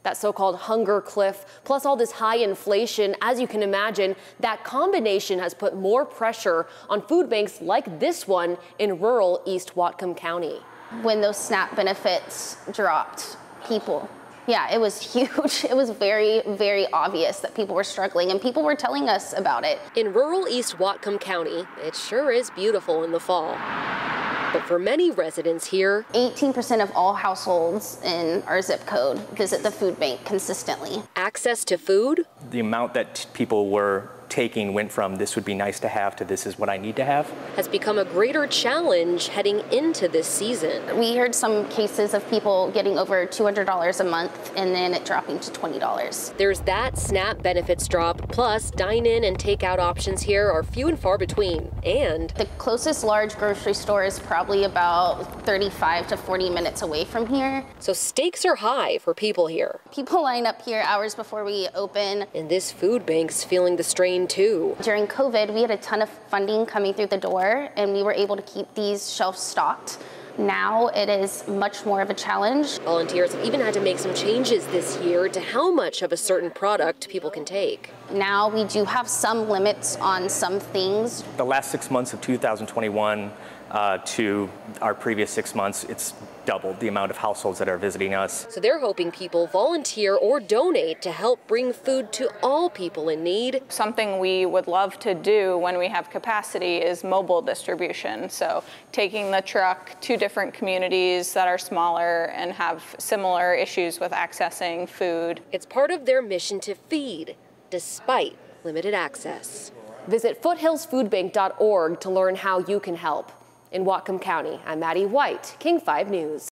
That so-called hunger cliff, plus all this high inflation, as you can imagine, that combination has put more pressure on food banks like this one in rural East Whatcom County. When those SNAP benefits dropped, it was huge. It was very, very obvious that people were struggling, and people were telling us about it. In rural East Whatcom County, it sure is beautiful in the fall. But for many residents here, 18% of all households in our zip code visit the food bank consistently. Access to food? The amount that people were taking went from this would be nice to have to this is what I need to have. Has become a greater challenge heading into this season. We heard some cases of people getting over $200 a month and then it dropping to $20. There's that SNAP benefits drop, plus dine-in and takeout options here are few and far between. And the closest large grocery store is probably about 35 to 40 minutes away from here. So stakes are high for people here. People line up here hours before we open. And this food bank's feeling the strain too. During COVID, we had a ton of funding coming through the door and we were able to keep these shelves stocked. Now it is much more of a challenge. Volunteers have even had to make some changes this year to how much of a certain product people can take. Now we do have some limits on some things. The last 6 months of 2021 to our previous 6 months, it's doubled the amount of households that are visiting us. So they're hoping people volunteer or donate to help bring food to all people in need. Something we would love to do when we have capacity is mobile distribution. So taking the truck to different communities that are smaller and have similar issues with accessing food. It's part of their mission to feed, despite limited access. Visit foothillsfoodbank.org to learn how you can help. In Whatcom County, I'm Maddie White, King 5 News.